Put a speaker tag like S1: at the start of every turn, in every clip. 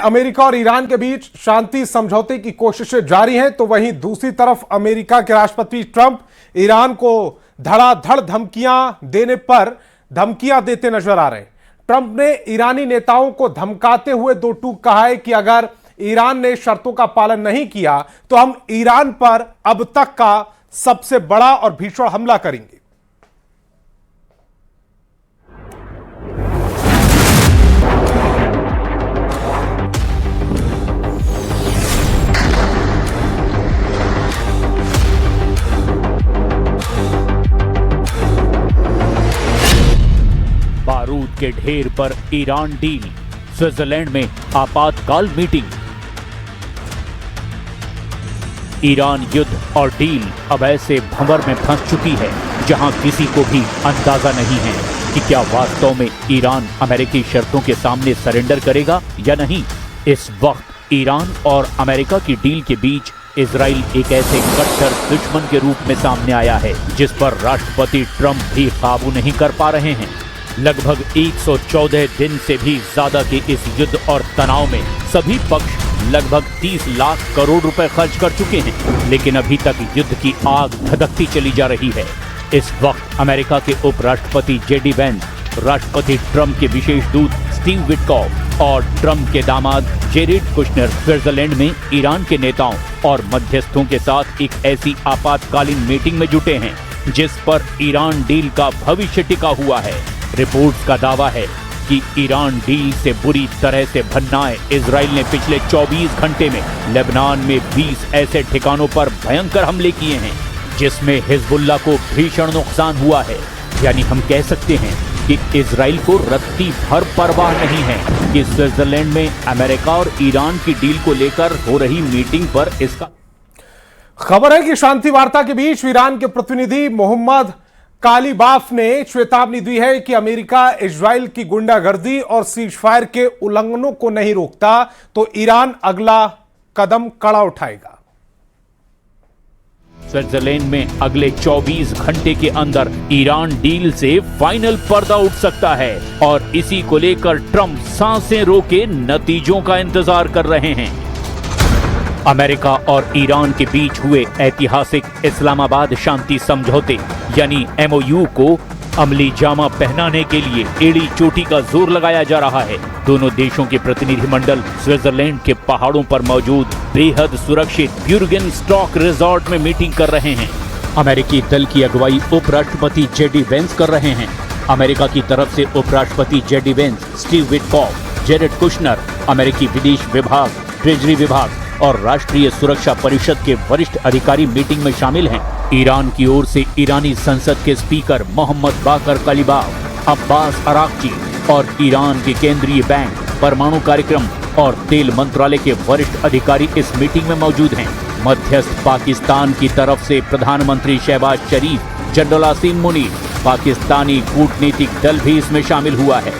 S1: America और Iran के बीच शांति समझौते की कोशिशें जारी हैं, तो वहीं दूसरी तरफ अमेरिका के राष्ट्रपति ट्रंप ईरान को धड़ाधड़ धमकियां देते नजर आ रहे हैं। ट्रंप ने ईरानी नेताओं को धमकाते हुए दो टूक कहा है कि अगर ईरान ने शर्तों का पालन नहीं किया तो हम ईरान पर अब तक का सबसे बड़ा और भीषण हमला करेंगे।
S2: बारूद के ढेर पर ईरान डील, स्विट्जरलैंड में आपातकाल मीटिंग। ईरान युद्ध और डील अब ऐसे भंवर में फंस चुकी है जहां किसी को भी अंदाजा नहीं है कि क्या वास्तव में ईरान अमेरिकी शर्तों के सामने सरेंडर करेगा या नहीं। इस वक्त ईरान और अमेरिका की डील के बीच इजराइल एक ऐसे कट्टर दुश्मन के रूप में सामने आया है जिस पर राष्ट्रपति ट्रंप भी काबू नहीं कर पा रहे हैं। लगभग 114 दिन से भी ज्यादा के इस युद्ध और तनाव में सभी पक्ष लगभग 30 लाख करोड़ रुपए खर्च कर चुके हैं, लेकिन अभी तक युद्ध की आग धधकती चली जा रही है। इस वक्त अमेरिका के उपराष्ट्रपति जेडी वेंस, राष्ट्रपति ट्रंप के विशेष दूत स्टीव विटकॉफ और ट्रंप के दामाद जेरेड कुशनर स्विट्जरलैंड में ईरान के नेताओं और मध्यस्थों के साथ एक ऐसी आपातकालीन मीटिंग में जुटे हैं जिस पर ईरान डील का भविष्य टिका हुआ है। रिपोर्ट्स का दावा है कि ईरान डील से बुरी तरह से भन्नाए इजराइल ने पिछले 24 घंटे में लेबनान में 20 ऐसे ठिकानों पर भयंकर हमले किए हैं जिसमें हिजबुल्लाह को भीषण नुकसान हुआ है। यानी हम कह सकते हैं कि इजराइल को रत्ती भर परवाह नहीं है कि स्विट्जरलैंड में अमेरिका और ईरान की डील को लेकर हो रही मीटिंग पर इसका।
S1: खबर है कि शांति वार्ता के बीच ईरान के प्रतिनिधि मोहम्मद कालिबाफ ने चेतावनी दी है कि अमेरिका इजराइल की गुंडागर्दी और सीजफायर के उल्लंघनों को नहीं रोकता तो ईरान अगला कदम कड़ा उठाएगा।
S2: स्विट्जरलैंड में अगले 24 घंटे के अंदर ईरान डील से फाइनल पर्दा उठ सकता है और इसी को लेकर ट्रंप सांसें रोके नतीजों का इंतजार कर रहे हैं। अमेरिका और ईरान के बीच हुए ऐतिहासिक इस्लामाबाद शांति समझौते यानी MOU को अमली जामा पहनाने के लिए एड़ी चोटी का जोर लगाया जा रहा है। दोनों देशों के प्रतिनिधिमंडल स्विट्जरलैंड के पहाड़ों पर मौजूद बेहद सुरक्षित ब्यूरगेनस्टॉक रिजॉर्ट में मीटिंग कर रहे हैं। अमेरिकी दल की अगुवाई उपराष्ट्रपति जेडी वेंस कर रहे हैं। अमेरिका की तरफ से उपराष्ट्रपति JD Vance, Steve Witkoff, Jared Kushner, अमेरिकी विदेश विभाग, ट्रेजरी विभाग और राष्ट्रीय सुरक्षा परिषद के वरिष्ठ अधिकारी मीटिंग में शामिल हैं। ईरान की ओर से ईरानी संसद के स्पीकर मोहम्मद बाकर कालिबाफ, अब्बास अराक्ची और ईरान के केंद्रीय बैंक, परमाणु कार्यक्रम और तेल मंत्रालय के वरिष्ठ अधिकारी इस मीटिंग में मौजूद हैं। मध्यस्थ पाकिस्तान की तरफ से प्रधानमंत्री शहबाज शरीफ, जनरल आसिम मुनीर, पाकिस्तानी कूटनीतिक दल भी इसमें शामिल हुआ है।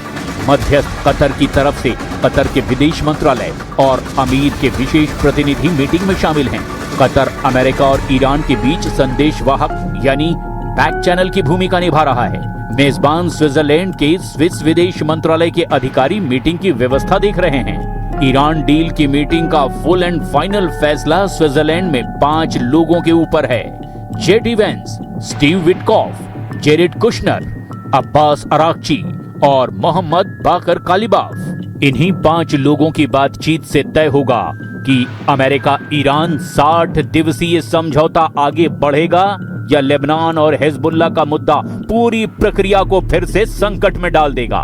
S2: मध्यस्थ कतर की तरफ से कतर के विदेश मंत्रालय और अमीर के विशेष प्रतिनिधि मीटिंग में शामिल हैं। कतर अमेरिका और ईरान के बीच संदेशवाहक यानी बैक चैनल की भूमिका निभा रहा है। मेजबान स्विट्जरलैंड के स्विस विदेश मंत्रालय के अधिकारी मीटिंग की व्यवस्था देख रहे हैं। ईरान डील की मीटिंग का फुल एंड फाइनल फैसला स्विट्जरलैंड में 5 लोगों के ऊपर है। JD Vance, Steve Witkoff, Jared Kushner, Abbas Araghchi और मोहम्मद बाकर कालिबाफ। इन्हीं 5 लोगों की बातचीत से तय होगा कि अमेरिका ईरान 60 दिवसीय समझौता आगे बढ़ेगा या लेबनान और हिजबुल्लाह का मुद्दा पूरी प्रक्रिया को फिर से संकट में डाल देगा।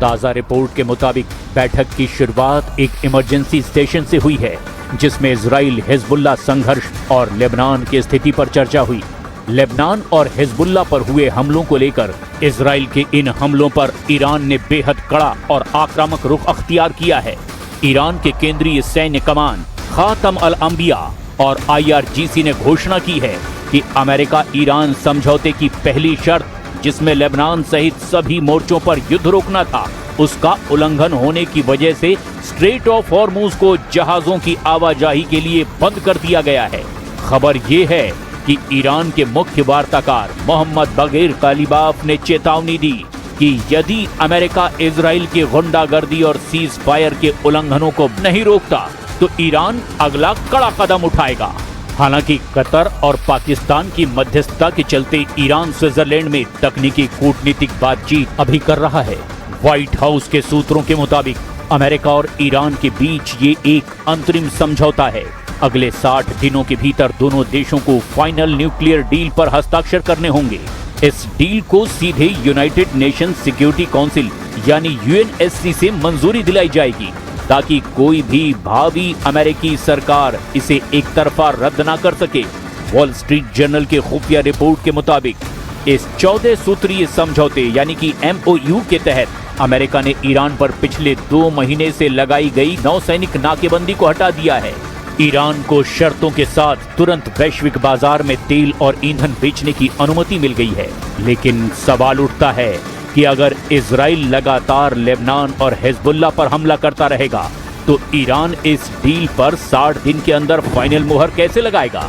S2: ताज़ा रिपोर्ट के मुताबिक बैठक की शुरुआत एक इमरजेंसी स्टेशन से हुई है जिसमें इजराइल हिजबुल्लाह संघर्ष और लेबनान की स्थिति पर चर्चा हुई। लेबनान और हिजबुल्लाह पर हुए हमलों को लेकर इजराइल के इन हमलों पर ईरान ने बेहद कड़ा और आक्रामक रुख अख्तियार किया है। ईरान के केंद्रीय सैन्य कमान खातम अल अंबिया और IRGC ने घोषणा की है कि अमेरिका ईरान समझौते की पहली शर्त, जिसमें लेबनान सहित सभी मोर्चों पर युद्ध रोकना था, उसका उल्लंघन होने की वजह से स्ट्रेट ऑफ हॉर्मुज को जहाजों की आवाजाही के लिए बंद कर दिया गया है। खबर ये है कि ईरान के मुख्य वार्ताकार मोहम्मद बगैर कालिबाफ ने चेतावनी दी कि यदि अमेरिका इजराइल की गुंडागर्दी और सीज फायर के उल्लंघनों को नहीं रोकता तो ईरान अगला कड़ा कदम उठाएगा। हालांकि कतर और पाकिस्तान की मध्यस्थता के चलते ईरान स्विट्जरलैंड में तकनीकी कूटनीतिक बातचीत अभी कर रहा है। व्हाइट हाउस के सूत्रों के मुताबिक अमेरिका और ईरान के बीच ये एक अंतरिम समझौता है। अगले 60 दिनों के भीतर दोनों देशों को फाइनल न्यूक्लियर डील पर हस्ताक्षर करने होंगे। इस डील को सीधे यूनाइटेड नेशन सिक्योरिटी काउंसिल यानी UNSC से मंजूरी दिलाई जाएगी, ताकि कोई भी भावी अमेरिकी सरकार इसे एक तरफा रद्द ना कर सके। वॉल स्ट्रीट जर्नल के खुफिया रिपोर्ट के मुताबिक इस 14 सूत्रीय समझौते यानी कि MOU के तहत अमेरिका ने ईरान पर पिछले 2 महीने से लगाई गई नौसैनिक नाकेबंदी को हटा दिया है। ईरान को शर्तों के साथ तुरंत वैश्विक बाजार में तेल और ईंधन बेचने की अनुमति मिल गई है। लेकिन सवाल उठता है कि अगर इजराइल लगातार लेबनान और हिजबुल्लाह पर हमला करता रहेगा तो ईरान इस डील पर 60 दिन के अंदर फाइनल मुहर कैसे लगाएगा?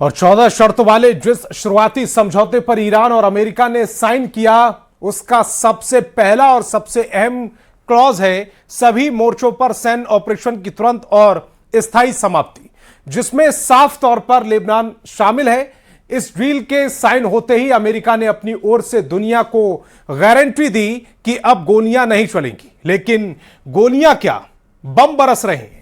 S1: और 14 शर्तों वाले जिस शुरुआती समझौते पर ईरान और अमेरिका ने साइन किया, उसका सबसे पहला और सबसे अहम क्लॉज है सभी मोर्चों पर सैन्य ऑपरेशन की तुरंत और स्थायी समाप्ति, जिसमें साफ तौर पर लेबनान शामिल है। इस डील के साइन होते ही अमेरिका ने अपनी ओर से दुनिया को गारंटी दी कि अब गोलियां नहीं चलेंगी। लेकिन गोलियां क्या, बम बरस रहे हैं।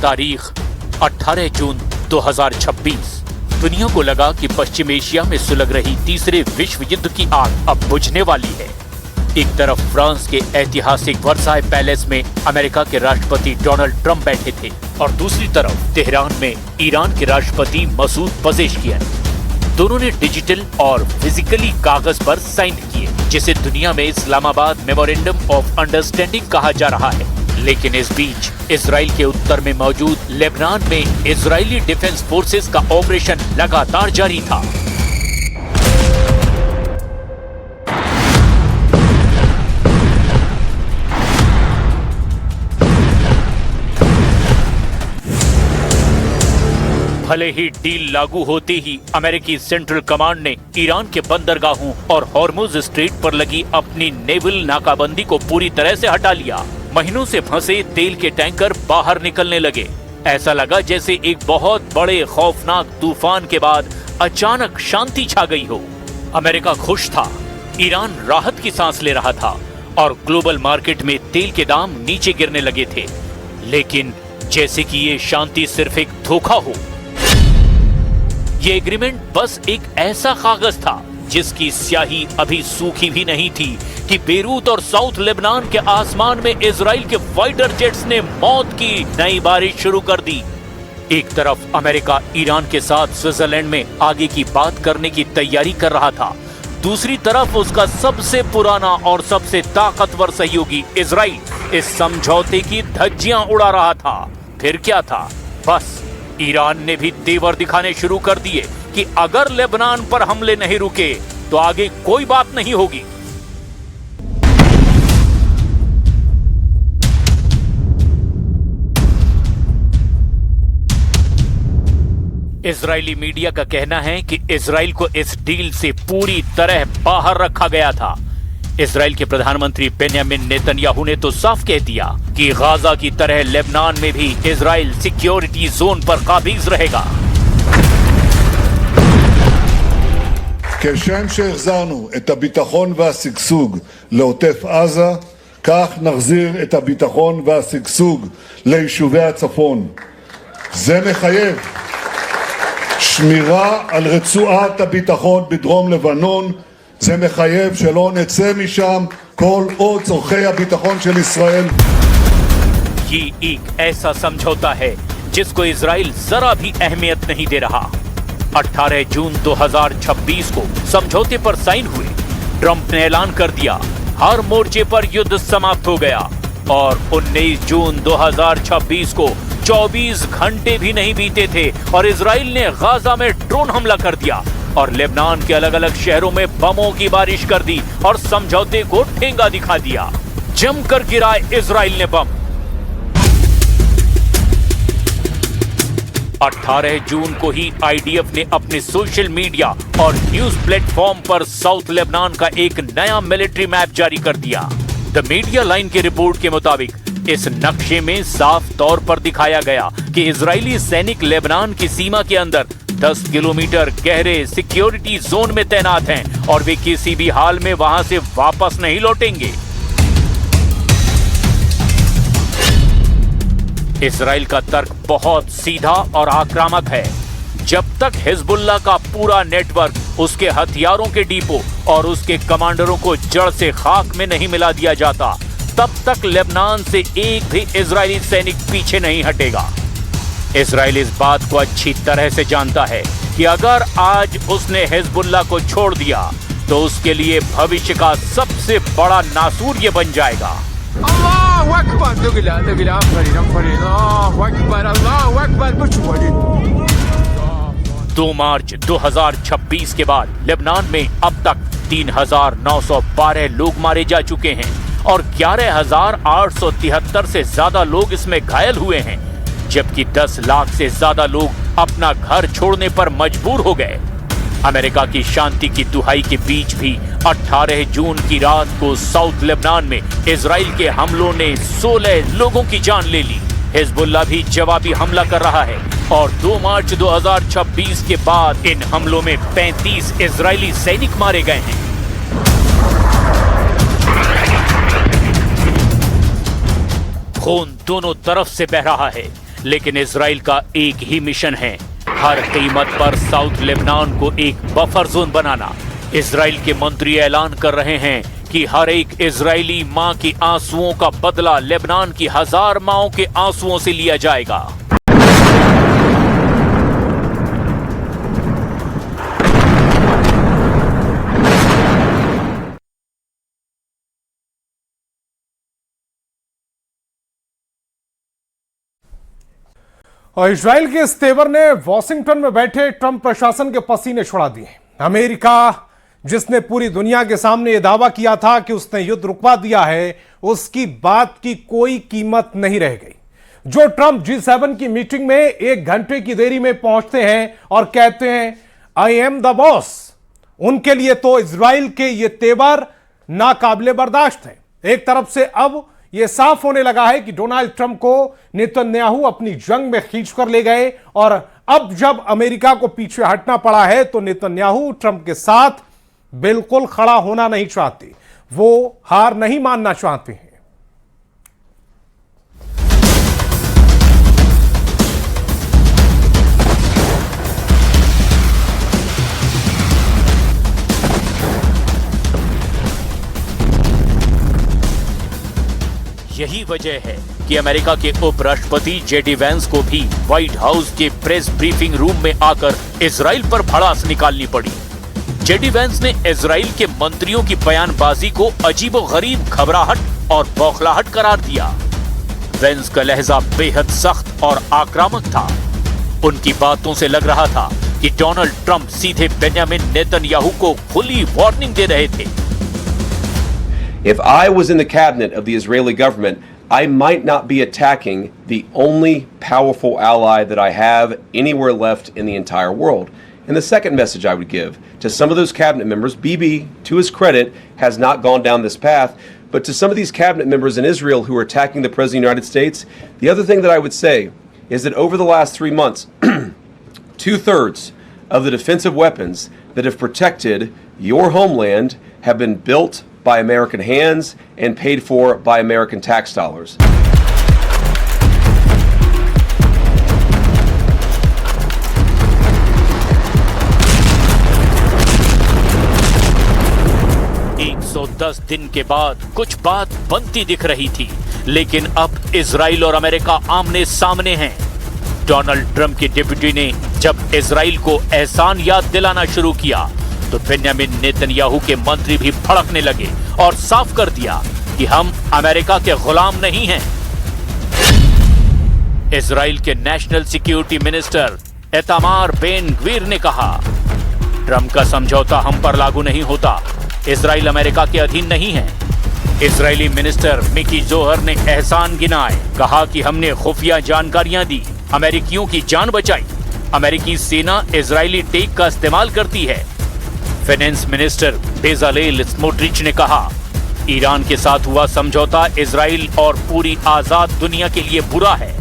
S2: तारीख 18 जून 2026। दुनिया को लगा कि पश्चिम एशिया में सुलग रही तीसरे विश्व युद्ध की आग अब बुझने वाली है। एक तरफ फ्रांस के ऐतिहासिक वर्साई पैलेस में अमेरिका के राष्ट्रपति डोनाल्ड ट्रंप बैठे थे और दूसरी तरफ तेहरान में ईरान के राष्ट्रपति मसूद पेजेश्कियान। दोनों ने डिजिटल और फिजिकली कागज पर साइन किए, जिसे दुनिया में इस्लामाबाद मेमोरेंडम ऑफ अंडरस्टैंडिंग कहा जा रहा है। लेकिन इस बीच इजराइल के उत्तर में मौजूद लेबनान में इजरायली डिफेंस फोर्सेस का ऑपरेशन लगातार जारी था। भले ही डील लागू होते ही अमेरिकी सेंट्रल कमांड ने ईरान के बंदरगाहों और हॉर्मुज स्ट्रेट पर लगी अपनी नेवल नाकाबंदी को पूरी तरह से हटा लिया। महीनों से फंसे तेल के टैंकर बाहर निकलने लगे। ऐसा लगा जैसे एक बहुत बड़े खौफनाक तूफान के बाद अचानक शांति छा गई हो। अमेरिका खुश था, ईरान राहत की सांस ले रहा था और ग्लोबल मार्केट में तेल के दाम नीचे गिरने लगे थे। लेकिन जैसे कि ये शांति सिर्फ एक धोखा हो। ये एग्रीमेंट बस एक ऐसा कागज था जिसकी स्याही अभी सूखी भी नहीं थी कि बेरूत और साउथ लेबनान के आसमान में इजराइल के फाइटर जेट्स ने मौत की नई बारिश शुरू कर दी। एक तरफ अमेरिका ईरान के साथ स्विट्जरलैंड में आगे की बात करने की तैयारी कर रहा था, दूसरी तरफ उसका सबसे पुराना और सबसे ताकतवर सहयोगी इजराइल इस समझौते की धज्जियां उड़ा रहा था। फिर क्या था, बस ईरान ने भी तेवर दिखाने शुरू कर दिए कि अगर लेबनान पर हमले नहीं रुके तो आगे कोई बात नहीं होगी। इजरायली मीडिया का कहना है कि इजराइल को इस डील से पूरी तरह बाहर रखा गया था। इजराइल के प्रधानमंत्री बेंयामिन नेतन्याहू ने तो साफ कह दिया कि गाजा की तरह लेबनान में भी इजराइल सिक्योरिटी जोन पर काबिज रहेगा।
S3: כשם שהחזרנו את הביטחון והשגשוג לעוטף עזה, כך נחזיר את הביטחון והשגשוג ליישובי הצפון. זה מחייב שמירה על רצועת הביטחון בדרום לבנון, זה מחייב שלא נצא משם כל עוד צורכי הביטחון של ישראל.
S2: ये एक ऐसा समझौता है जिसको इजराइल जरा भी अहमियत नहीं दे रहा। 18 जून 2026 को समझौते पर साइन हुए। ट्रंप ने ऐलान कर दिया हर मोर्चे पर युद्ध समाप्त हो गया और 19 जून 2026 को 24 घंटे भी नहीं बीते थे और इजराइल ने गाजा में ड्रोन हमला कर दिया और लेबनान के अलग अलग शहरों में बमों की बारिश कर दी और समझौते को ठेंगा दिखा दिया। जमकर गिराए इजराइल ने बम। 18 जून को ही आईडीएफ ने अपने सोशल मीडिया और न्यूज प्लेटफॉर्म पर साउथ लेबनान का एक नया मिलिट्री मैप जारी कर दिया। द मीडिया लाइन की रिपोर्ट के मुताबिक इस नक्शे में साफ तौर पर दिखाया गया कि इजरायली सैनिक लेबनान की सीमा के अंदर 10 किलोमीटर गहरे सिक्योरिटी जोन में तैनात हैं और वे किसी भी हाल में वहां से वापस नहीं लौटेंगे। इजराइल का तर्क बहुत सीधा और आक्रामक है। जब तक हिजबुल्लाह का पूरा नेटवर्क, उसके हथियारों के डिपो और उसके कमांडरों को जड़ से खाक में नहीं मिला दिया जाता, तब तक लेबनान से एक भी इजरायली सैनिक पीछे नहीं हटेगा। इजराइल इस बात को अच्छी तरह से जानता है कि अगर आज उसने हिजबुल्लाह को छोड़ दिया तो उसके लिए भविष्य का सबसे बड़ा नासूर ये बन जाएगा।
S4: Allahu Akbar. Allahu Akbar. Allahu Akbar.
S2: 2 मार्च 2026 के बाद लेबनान में अब तक 3,912 लोग मारे जा चुके हैं और 11,873 से ज्यादा लोग इसमें घायल हुए हैं, जबकि 10 लाख से ज्यादा लोग अपना घर छोड़ने पर मजबूर हो गए। अमेरिका की शांति की दुहाई के बीच भी 18 जून की रात को साउथ लेबनान में इजराइल के हमलों ने 16 लोगों की जान ले ली। हिजबुल्लाह भी जवाबी हमला कर रहा है और 2 मार्च 2026 के बाद इन हमलों में 35 इजरायली सैनिक मारे गए हैं। खून दोनों तरफ से बह रहा है, लेकिन इजराइल का एक ही मिशन है, हर कीमत पर साउथ लेबनान को एक बफर जोन बनाना। इजराइल के मंत्री ऐलान कर रहे हैं कि हर एक इजरायली मां की आंसुओं का बदला लेबनान की 1000 मांओं के आंसुओं से लिया जाएगा।
S1: और इजराइल के इस तेवर ने वॉशिंगटन में बैठे ट्रंप प्रशासन के पसीने छुड़ा दिए। अमेरिका, जिसने पूरी दुनिया के सामने यह दावा किया था कि उसने युद्ध रुकवा दिया है, उसकी बात की कोई कीमत नहीं रह गई। जो ट्रंप G7 की मीटिंग में 1 घंटे की देरी में पहुंचते हैं और कहते हैं आई एम द बॉस, उनके लिए तो इजराइल के ये तेवर नाकाबिले बर्दाश्त है। एक तरफ से अब यह साफ होने लगा है कि डोनाल्ड ट्रंप को नेतन्याहू अपनी जंग में खींच कर ले गए और अब जब अमेरिका को पीछे हटना पड़ा है तो नेतन्याहू ट्रंप के साथ बिल्कुल खड़ा होना नहीं चाहते, वो हार नहीं मानना चाहते हैं।
S2: यही वजह है कि अमेरिका के उपराष्ट्रपति जेडी वेंस को भी व्हाइट हाउस के प्रेस ब्रीफिंग रूम में आकर इजराइल पर भड़ास निकालनी पड़ी। जेडी वेंस ने इजराइल के मंत्रियों की बयानबाजी को अजीबोगरीब घबराहट और बौखलाहट करार दिया। वेंस का लहजा बेहद सख्त और आक्रामक था। उनकी बातों से लग रहा था कि डोनाल्ड ट्रंप सीधे बेंयामिन नेतन्याहू को खुली वार्निंग दे रहे थे।
S5: If I was in the cabinet of the Israeli government, I might not be attacking the only powerful ally that I have anywhere left in the entire world. And the second message I would give to some of those cabinet members, Bibi, to his credit, has not gone down this path, but to some of these cabinet members in Israel who are attacking the President of the United States, the other thing that I would say is that over the last 3 months, 2/3 of the defensive weapons that have protected your homeland have been built by American hands and paid for by American tax dollars.
S2: दस दिन के बाद कुछ बात बनती दिख रही थी, लेकिन अब इजराइल और अमेरिका आमने सामने हैं। डोनाल्ड ट्रंप के डिप्टी ने जब इजराइल को एहसान याद दिलाना शुरू किया तो बेन्यामिन नेतन्याहू के मंत्री भी भड़कने लगे और साफ कर दिया कि हम अमेरिका के गुलाम नहीं हैं। इजराइल के national security minister Itamar Ben Gvir ने कहा, ट्रंप का समझौता हम पर लागू नहीं होता, इजराइल अमेरिका के अधीन नहीं है। इजरायली मिनिस्टर मिकी जोहर ने एहसान गिनाए, कहा कि हमने खुफिया जानकारियां दी, अमेरिकियों की जान बचाई, अमेरिकी सेना इजरायली टेक का इस्तेमाल करती है। फाइनेंस मिनिस्टर बेजालेल स्मोट्रिच ने कहा, ईरान के साथ हुआ समझौता इजराइल और पूरी आजाद दुनिया के लिए बुरा है।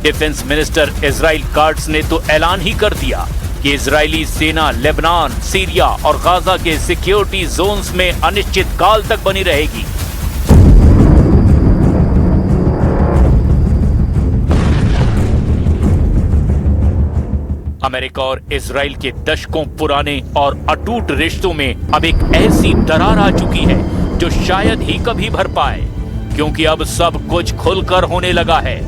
S2: डिफेंस मिनिस्टर इजराइल कार्ड्स ने तो ऐलान ही कर दिया कि इजरायली सेना लेबनान, सीरिया और गाजा के सिक्योरिटी जोन्स में अनिश्चित काल तक बनी रहेगी। अमेरिका और इजराइल के दशकों पुराने और अटूट रिश्तों में अब एक ऐसी दरार आ चुकी है जो शायद ही कभी भर पाए, क्योंकि अब सब कुछ खुलकर होने लगा है।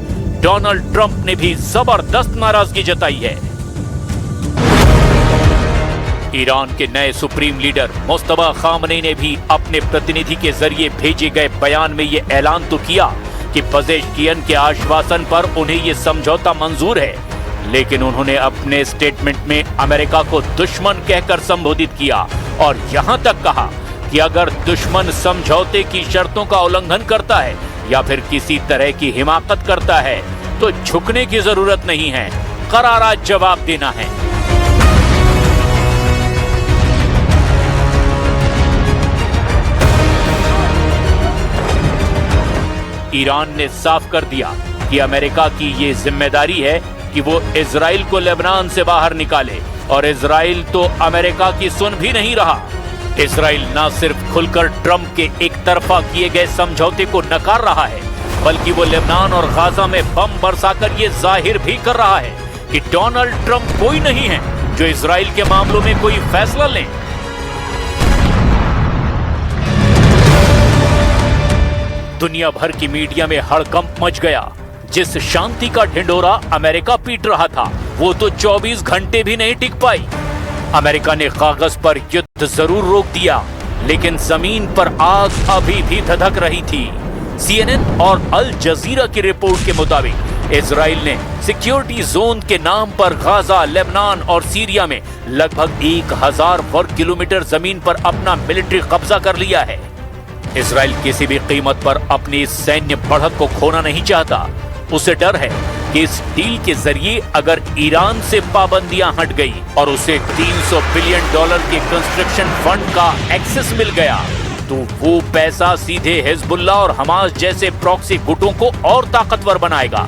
S2: डोनाल्ड ट्रंप ने भी जबरदस्त नाराजगी जताई है। ईरान के नए सुप्रीम लीडर मुस्तफा खामनेई ने भी अपने प्रतिनिधि के जरिए भेजे गए बयान में यह ऐलान तो किया कि पजेश्कियन के आश्वासन पर उन्हें यह समझौता मंजूर है, लेकिन उन्होंने अपने स्टेटमेंट में अमेरिका को दुश्मन कहकर संबोधित किया और यहां तक कहा कि अगर दुश्मन समझौते की शर्तों का उल्लंघन करता है या फिर किसी तरह की हिमाकत करता है तो झुकने की जरूरत नहीं है, करारा जवाब देना है। ईरान ने साफ कर दिया कि अमेरिका की ये जिम्मेदारी है कि वो इजराइल को लेबनान से बाहर निकाले, और इजराइल तो अमेरिका की सुन भी नहीं रहा। इजराइल न सिर्फ खुलकर ट्रंप के एक तरफा किए गए समझौते को नकार रहा है, बल्कि वो लेबनान और गाजा में बम बरसाकर ये जाहिर भी कर रहा है कि डोनाल्ड ट्रंप कोई नहीं है जो इजराइल के मामलों में कोई फैसला ले। दुनिया भर की मीडिया में हड़कंप मच गया। जिस शांति का ढिंढोरा अमेरिका पीट रहा था वो तो 24 घंटे भी नहीं टिक पाई। अमेरिका ने कागज पर युद्ध जरूर रोक दिया, लेकिन जमीन पर आग अभी भी धधक रही थी। CNN और अल जजीरा की रिपोर्ट के मुताबिक इजराइल ने सिक्योरिटी जोन के नाम पर गाजा, लेबनान और सीरिया में लगभग 1000 वर्ग किलोमीटर जमीन पर अपना मिलिट्री कब्जा कर लिया है। इजराइल किसी भी कीमत पर अपनी सैन्य बढ़त को खोना नहीं चाहता। उसे डर है कि इस डील के जरिए अगर ईरान से पाबंदियां हट गई और उसे $300 बिलियन के कंस्ट्रक्शन फंड का एक्सेस मिल गया तो वो पैसा सीधे हिजबुल्लाह और हमास जैसे प्रॉक्सी गुटों को और ताकतवर बनाएगा।